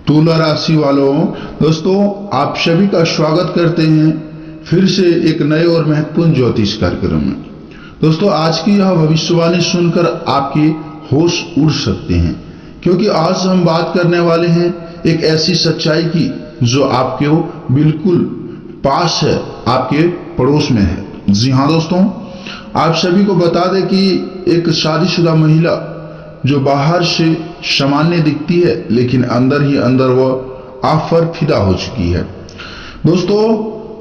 तुला राशि वालों, दोस्तों आप सभी का स्वागत करते हैं फिर से एक नए और महत्वपूर्ण ज्योतिष कार्यक्रम में। दोस्तों आज की यह भविष्यवाणी सुनकर आपके होश उड़ सकते हैं, क्योंकि आज हम बात करने वाले हैं एक ऐसी सच्चाई की जो आपके बिल्कुल पास है, आपके पड़ोस में है। जी हाँ दोस्तों, आप सभी को बता दें कि एक शादीशुदा महिला जो बाहर से सामान्य दिखती है, लेकिन अंदर ही अंदर वह आप पर फिदा हो चुकी है। दोस्तों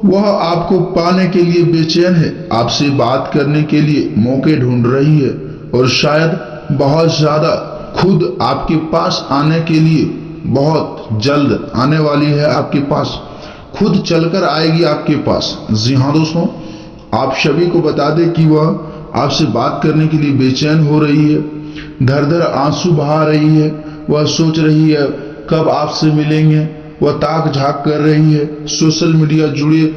वह आपको पाने के लिए बेचैन है, आपसे बात करने के लिए मौके ढूंढ रही है और शायद बहुत ज्यादा खुद आपके पास आने के लिए बहुत जल्द आने वाली है, आपके पास खुद चलकर आएगी आपके पास। जी हाँ दोस्तों, आप सभी को बता दें कि वह आपसे बात करने के लिए बेचैन हो रही है, धर धर आंसू बहा रही है, वह सोच रही है कब आपसे मिलेंगे, वह ताक झाक कर रही है, सोशल मीडिया जुड़े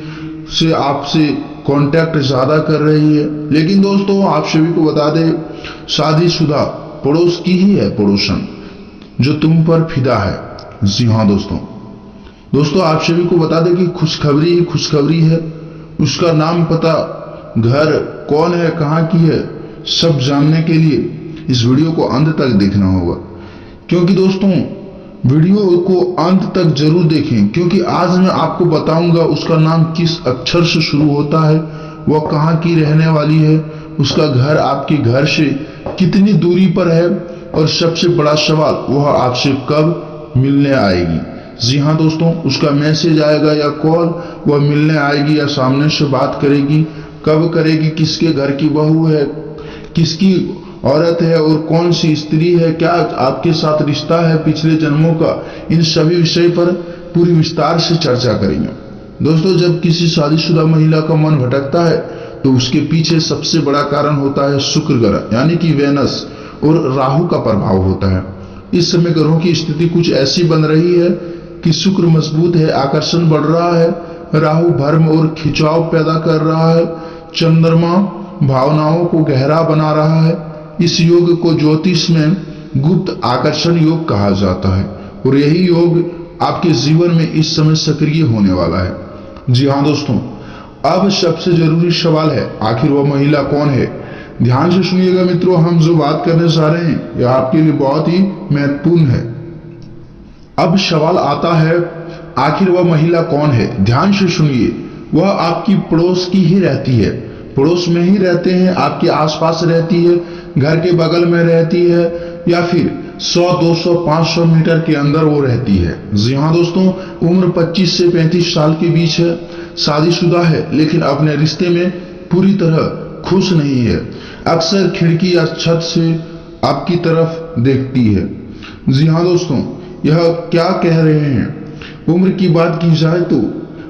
से आपसे कांटेक्ट ज्यादा कर रही है। लेकिन दोस्तों आप सभी को बता दें, शादीशुदा पड़ोस की ही है पड़ोसन जो तुम पर फिदा है। जी हाँ दोस्तों आप सभी को बता दें कि खुशखबरी ही खुशखबरी है। उसका नाम पता, घर, कौन है, कहाँ की है, सब जानने के लिए इस वीडियो को अंत तक देखना होगा। क्योंकि दोस्तों वीडियो को अंत तक जरूर देखें, क्योंकि आज मैं आपको बताऊंगा उसका नाम किस अक्षर से शुरू होता है, वह कहाँ की रहने वाली है, उसका घर आपके घर से कितनी दूरी पर है, और सबसे बड़ा सवाल वह आपसे कब मिलने आएगी। जी हाँ दोस्तों, उसका मैसेज आएगा या कॉल, वह मिलने आएगी या सामने से बात करेगी, कब करेगी, किसके घर की बहू है, किसकी औरत है और कौन सी स्त्री है, क्या आपके साथ रिश्ता है पिछले जन्मों का, इन सभी विषय पर पूरी विस्तार से चर्चा करेंगे। दोस्तों जब किसी शादीशुदा महिला का मन भटकता है तो उसके पीछे सबसे बड़ा कारण होता है शुक्र ग्रह यानी कि वेनस और राहु का प्रभाव होता है। इस समय ग्रहों की स्थिति कुछ ऐसी बन रही है कि शुक्र मजबूत है, आकर्षण बढ़ रहा है, राहु भ्रम और खिंचाव पैदा कर रहा है, चंद्रमा भावनाओं को गहरा बना रहा है। इस योग को ज्योतिष में गुप्त आकर्षण योग कहा जाता है और यही योग आपके जीवन में इस समय सक्रिय होने वाला है। जी हाँ दोस्तों, अब सबसे जरूरी सवाल है, आखिर वह महिला कौन है। ध्यान से सुनिएगा मित्रों, हम जो बात करने जा रहे हैं यह आपके लिए बहुत ही महत्वपूर्ण है। अब सवाल आता है, आखिर वह महिला कौन है। ध्यान से सुनिए, वह आपकी पड़ोस की ही रहती है, पड़ोस में ही रहते हैं, आपके आसपास रहती है, घर के बगल में रहती है, या फिर 100, 200, 500 मीटर के अंदर वो रहती है। जी हाँ दोस्तों, उम्र 25 से 35 साल के बीच है, शादीशुदा है, लेकिन अपने रिश्ते में पूरी तरह खुश नहीं है, अक्सर खिड़की या छत से आपकी तरफ देखती है। जी हाँ दोस्तों, यह क्या कह रहे हैं, उम्र की बात की जाए तो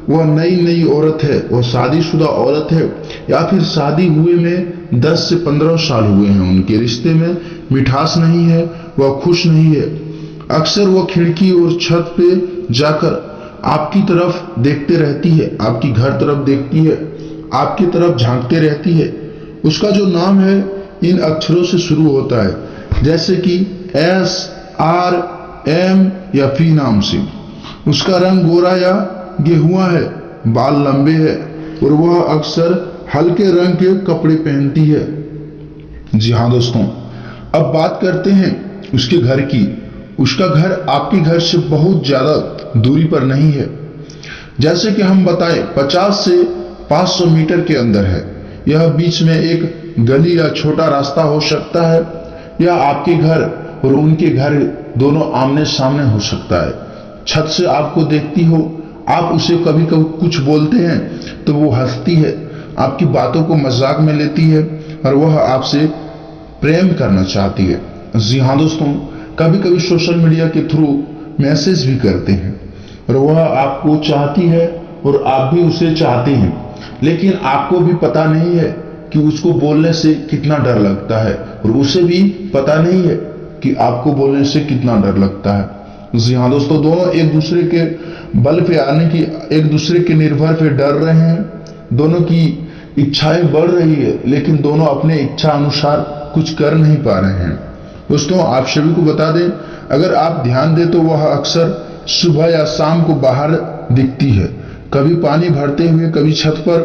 वह नई औरत है, वह शादीशुदा औरत है, या फिर शादी हुए में 10 से 15 साल हुए हैं, उनके रिश्ते में मिठास नहीं है, वह खुश नहीं है, अक्सर वह खिड़की और छत पे जाकर आपकी तरफ देखते रहती है, आपकी घर तरफ देखती है, आपकी तरफ झांकते रहती है। उसका जो नाम है इन अक्षरों से शुरू होता है, जैसे कि S, R, M या P नाम से। उसका रंग गोरा या गेहुआ है, बाल लंबे हैं और वह अक्सर हल्के रंग के कपड़े पहनती है। जी हाँ दोस्तों, अब बात करते हैं उसके घर की। उसका घर आपके घर से बहुत ज्यादा दूरी पर नहीं है, जैसे कि हम बताएं 50 से 500 मीटर के अंदर है। यह बीच में एक गली या छोटा रास्ता हो सकता है, या आपके घर और उनके घर दोनों आमने सामने हो सकता है। छत से आपको देखती हो, आप उसे कभी कभी कुछ बोलते हैं तो वो हंसती है, आपकी बातों को मजाक में लेती है और वह आपसे प्रेम करना चाहती है। जी हाँ दोस्तों, कभी कभी सोशल मीडिया के थ्रू मैसेज भी करते हैं और वह आपको चाहती है और आप भी उसे चाहते हैं, लेकिन आपको भी पता नहीं है कि उसको बोलने से कितना डर लगता है और उसे भी पता नहीं है कि आपको बोलने से कितना डर लगता है। जी हाँ दोस्तों, दोनों एक दूसरे के बल पे आने की, एक दूसरे के निर्भर पे डर रहे हैं, दोनों की इच्छाएं बढ़ रही है, लेकिन दोनों अपने इच्छा अनुसार कुछ कर नहीं पा रहे हैं। दोस्तों आप सभी को बता दें, अगर आप ध्यान दें तो वह अक्सर सुबह या शाम को बाहर दिखती है, कभी पानी भरते हुए, कभी छत पर,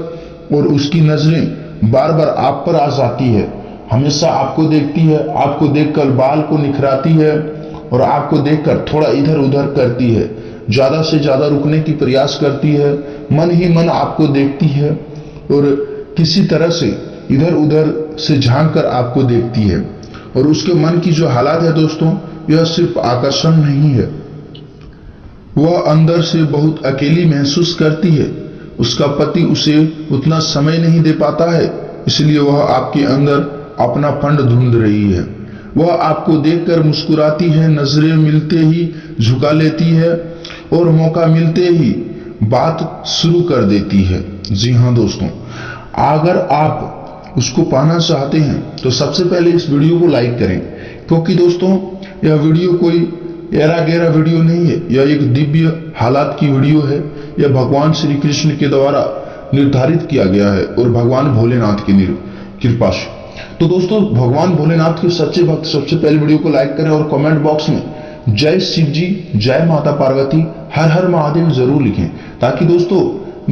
और उसकी नजरें बार बार आप पर आ जाती है। हमेशा आपको देखती है, आपको देखकर बाल को निखराती है और आपको देखकर थोड़ा इधर उधर करती है, ज्यादा से ज्यादा रुकने की प्रयास करती है, मन ही मन आपको देखती है और किसी तरह से इधर उधर से झांक कर आपको देखती है। और उसके मन की जो हालात है दोस्तों, यह सिर्फ आकर्षण नहीं है, वह अंदर से बहुत अकेली महसूस करती है। उसका पति उसे उतना समय नहीं दे पाता है, इसलिए वह आपके अंदर अपना फंड ढूंढ रही है। वह आपको देखकर मुस्कुराती है, नजरें मिलते ही झुका लेती है और मौका मिलते ही बात शुरू कर देती है। जी हाँ दोस्तों, अगर आप उसको पाना चाहते हैं तो सबसे पहले इस वीडियो को लाइक करें, क्योंकि दोस्तों यह वीडियो कोई एरा गैरा वीडियो नहीं है, यह एक दिव्य हालात की वीडियो है। यह भगवान श्री कृष्ण के द्वारा निर्धारित किया गया है और भगवान भोलेनाथ की कृपा से। तो दोस्तों, भगवान भोलेनाथ के सच्चे भक्त सबसे पहले वीडियो को लाइक करें और कमेंट बॉक्स में जय शिव जी, जय माता पार्वती, हर हर महादेव जरूर लिखें, ताकि दोस्तों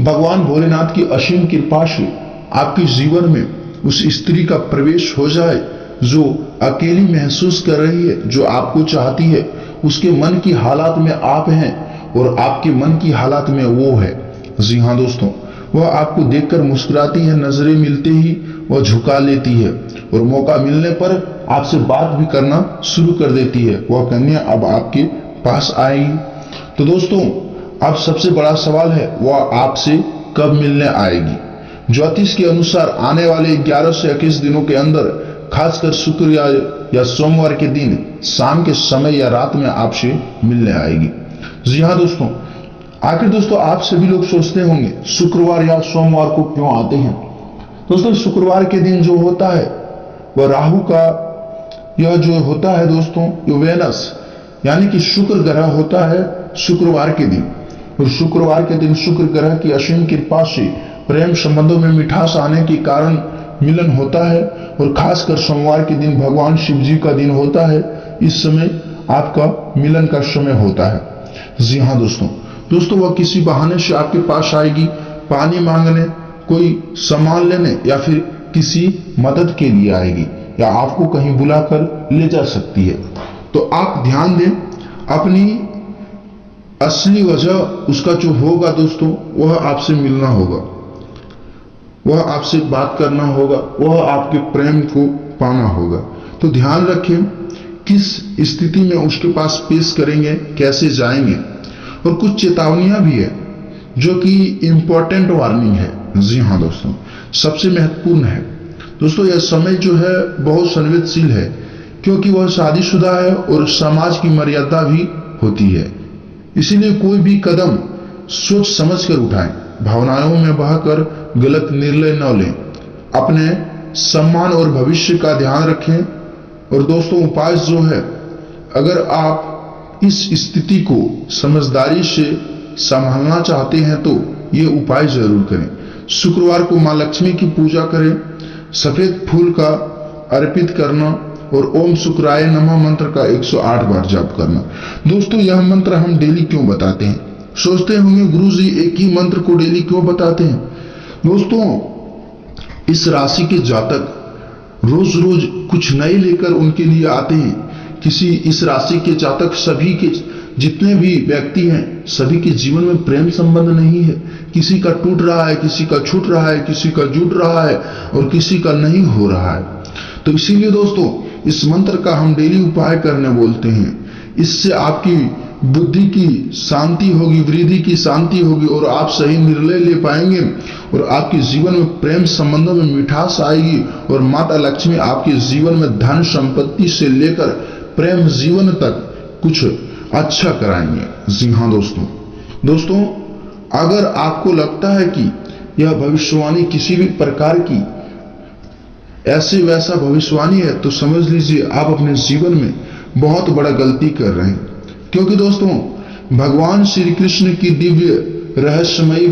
भगवान भोलेनाथ की असीम कृपा से आपके जीवन में उस स्त्री का प्रवेश हो जाए जो अकेली महसूस कर रही है, जो आपको चाहती है। उसके मन की हालात में आप हैं और आपके मन की हालात में वो है। जी हाँ दोस्तों, वह आपको देखकर मुस्कुराती है, नजरें मिलते ही वह झुका लेती है और मौका मिलने पर आपसे बात भी करना शुरू कर देती है। वह कन्या अब आपके पास आएगी। तो दोस्तों, अब सबसे बड़ा सवाल है, वह आपसे कब मिलने आएगी? ज्योतिष के अनुसार आने वाले 11 से 21 दिनों के अंदर, खासकर शुक्र या सोमवार के दिन शाम के समय या रात में आपसे मिलने आएगी। जी हाँ दोस्तों, आखिर दोस्तों आप सभी लोग सोचते होंगे शुक्रवार या सोमवार को क्यों आते हैं? दोस्तों, शुक्रवार के दिन जो होता है वह राहु का यह जो होता है दोस्तों, यूरेनस यानी कि शुक्र ग्रह होता है शुक्रवार के दिन। और शुक्रवार के दिन शुक्र ग्रह की असीम कृपा से प्रेम संबंधों में मिठास आने के कारण मिलन होता है। और खासकर सोमवार के दिन भगवान शिव जी का दिन होता है, इस समय आपका मिलन का समय होता है। जी हाँ दोस्तों, वह किसी बहाने से आपके पास आएगी, पानी मांगने, कोई सामान लेने या फिर किसी मदद के लिए आएगी, या आपको कहीं बुलाकर ले जा सकती है। तो आप ध्यान दें, अपनी असली वजह उसका जो होगा दोस्तों, वह आपसे मिलना होगा, वह आपसे बात करना होगा, वह आपके प्रेम को पाना होगा। तो ध्यान रखें किस स्थिति में उसके पास पेश करेंगे, कैसे जाएंगे। और कुछ चेतावनियां भी है जो कि इंपॉर्टेंट वार्निंग है। जी हाँ दोस्तों, सबसे महत्वपूर्ण है दोस्तों, यह समय जो है बहुत संवेदनशील है, क्योंकि वह शादीशुदा है और समाज की मर्यादा भी होती है। इसीलिए कोई भी कदम सोच समझ कर उठाएं, भावनाओं में बहकर गलत निर्णय न लें, अपने सम्मान और भविष्य का ध्यान रखें। और दोस्तों, उपाय जो है, अगर आप इस स्थिति को समझदारी से संभालना चाहते हैं तो ये उपाय जरूर करें। शुक्रवार को मां लक्ष्मी की पूजा करें, सफेद फूल का अर्पित करना और ओम शुक्राय नमः मंत्र का 108 बार जाप करना। दोस्तों, यह मंत्र हम डेली क्यों बताते हैं? सोचते होंगे गुरुजी एक ही मंत्र को डेली क्यों बताते हैं? दोस्तों, इस राशि के जातक रोज रोज कुछ नए लेकर उनके लिए आते हैं। किसी इस राशि के जातक, सभी के जितने भी व्यक्ति हैं, सभी के जीवन में प्रेम संबंध नहीं है। किसी का टूट रहा है, किसी का छूट रहा है, किसी का जुट रहा है और किसी का नहीं हो रहा है। तो इसीलिए दोस्तों, इस मंत्र का हम डेली उपाय करने बोलते हैं। इससे आपकी बुद्धि की शांति होगी, वृद्धि की शांति होगी और आप सही निर्णय ले पाएंगे और आपके जीवन में प्रेम संबंधों में मिठास आएगी और माता लक्ष्मी आपके जीवन में धन संपत्ति से लेकर प्रेम जीवन तक कुछ अच्छा कराएंगे। जी हाँ दोस्तों, अगर आपको लगता है कि यह भविष्यवाणी किसी भी प्रकार की ऐसे वैसा भविष्यवाणी है, तो समझ लीजिए आप अपने जीवन में बहुत बड़ा गलती कर रहे हैं। क्योंकि दोस्तों, भगवान श्री कृष्ण की दिव्य रहस्यमयी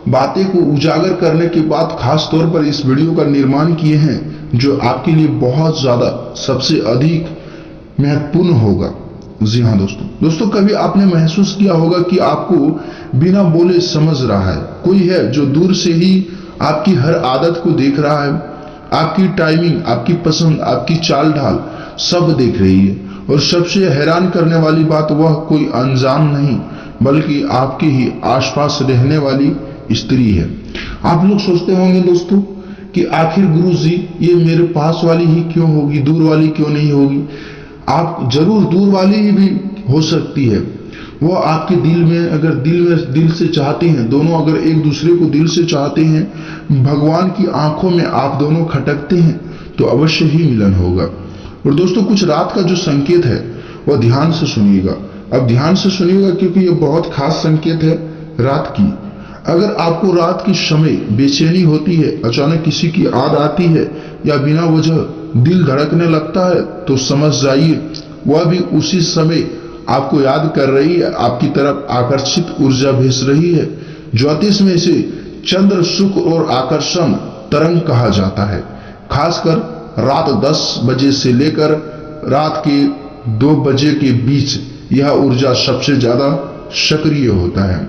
बातें को उजागर करने के बाद खास तौर पर इस वीडियो का निर्माण किए हैं, जो आपके लिए बहुत ज्यादा सबसे अधिक महत्वपूर्ण होगा। जी हाँ दोस्तों, कभी आपने महसूस किया होगा कि आपको बिना बोले समझ रहा है, कोई है जो दूर से ही आपकी हर आदत को देख रहा है, आपकी टाइमिंग, आपकी पसंद, आपकी चाल ढाल सब देख रही है। और सबसे हैरान करने वाली बात, वह कोई अनजान नहीं बल्कि आपके ही आसपास रहने वाली स्त्री है। आप लोग सोचते होंगे दोस्तों कि आखिर गुरु जी ये मेरे पास वाली ही क्यों होगी, दूर वाली क्यों नहीं होगी? आप जरूर दूर वाली ही भी हो सकती है। वो आपके दिल में, अगर दिल से चाहते हैं, दोनों अगर एक दूसरे को दिल से चाहते हैं, भगवान की आंखों में आप दोनों खटकते हैं, तो अवश्य ही मिलन होगा। और दोस्तों, कुछ रात का जो संकेत है वह ध्यान से सुनिएगा। अब ध्यान से सुनिएगा क्योंकि यह बहुत खास संकेत है रात की। अगर आपको रात के समय बेचैनी होती है, अचानक किसी की याद आती है या बिना वजह दिल धड़कने लगता है, तो समझ जाइए वह भी उसी समय आपको याद कर रही है, आपकी तरफ आकर्षित ऊर्जा भेज रही है। ज्योतिष में इसे चंद्र शुक्र और आकर्षण तरंग कहा जाता है। खासकर रात 10 बजे से लेकर रात के 2 बजे के बीच यह ऊर्जा सबसे ज्यादा सक्रिय होता है।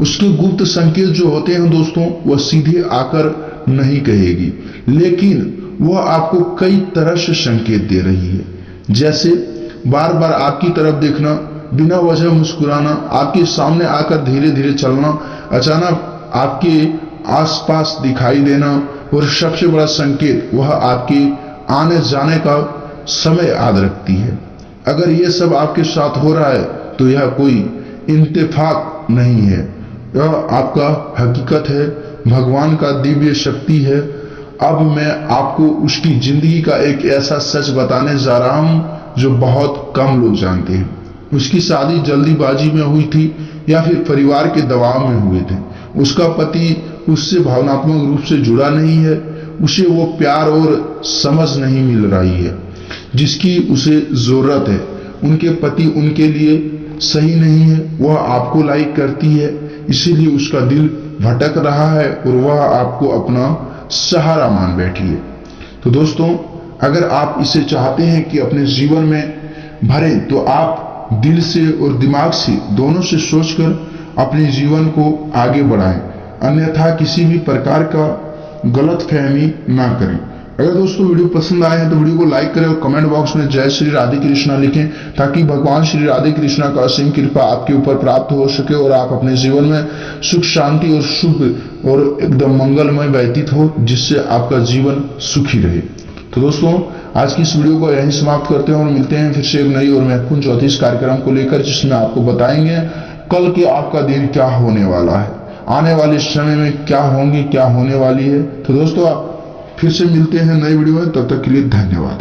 उसके गुप्त संकेत जो होते हैं दोस्तों, वह सीधे आकर नहीं कहेगी, लेकिन वह आपको कई तरह से संकेत दे रही है। जैसे बार बार आपकी तरफ देखना, बिना वजह मुस्कुराना, आपके सामने आकर धीरे धीरे चलना, अचानक आपके आसपास दिखाई देना, और सबसे बड़ा संकेत वह आपके आने जाने का समय याद रखती है। अगर यह सब आपके साथ हो रहा है तो यह कोई इत्तेफाक नहीं है, यह आपका हकीकत है, भगवान का दिव्य शक्ति है। अब मैं आपको उसकी जिंदगी का एक ऐसा सच बताने जा रहा हूं जो बहुत कम लोग जानते हैं। उसकी शादी जल्दीबाजी में हुई थी या फिर परिवार के दबाव में हुए थे। उसका पति उससे भावनात्मक रूप से जुड़ा नहीं है, उसे वो प्यार और समझ नहीं मिल रही है जिसकी उसे जरूरत है। उनके पति उनके लिए सही नहीं है, वह आपको लाइक करती है, इसीलिए उसका दिल भटक रहा है और वह आपको अपना सहारा मान बैठी है। तो दोस्तों, अगर आप इसे चाहते हैं कि अपने जीवन में भरे, तो आप दिल से और दिमाग से दोनों से सोचकर अपने जीवन को आगे बढ़ाएं, अन्यथा किसी भी प्रकार का गलत फहमी ना करें। अगर दोस्तों वीडियो पसंद आए हैं तो वीडियो को लाइक करें और कमेंट बॉक्स में जय श्री राधे कृष्णा लिखें, ताकि भगवान श्री राधे कृष्णा का असीम कृपा आपके ऊपर प्राप्त हो सके और आप अपने जीवन में सुख शांति और शुभ और एकदम मंगलमय व्यतीत हो, जिससे आपका जीवन सुखी रहे। तो दोस्तों, आज की इस वीडियो को यहीं समाप्त करते हैं और मिलते हैं फिर से एक नई और महत्वपूर्ण ज्योतिष कार्यक्रम को लेकर, जिसमें आपको बताएंगे कल के आपका दिन क्या होने वाला है, आने वाले समय में क्या होंगे, क्या होने वाली है। तो दोस्तों, आप फिर से मिलते हैं नई वीडियो में, तब तक के लिए धन्यवाद।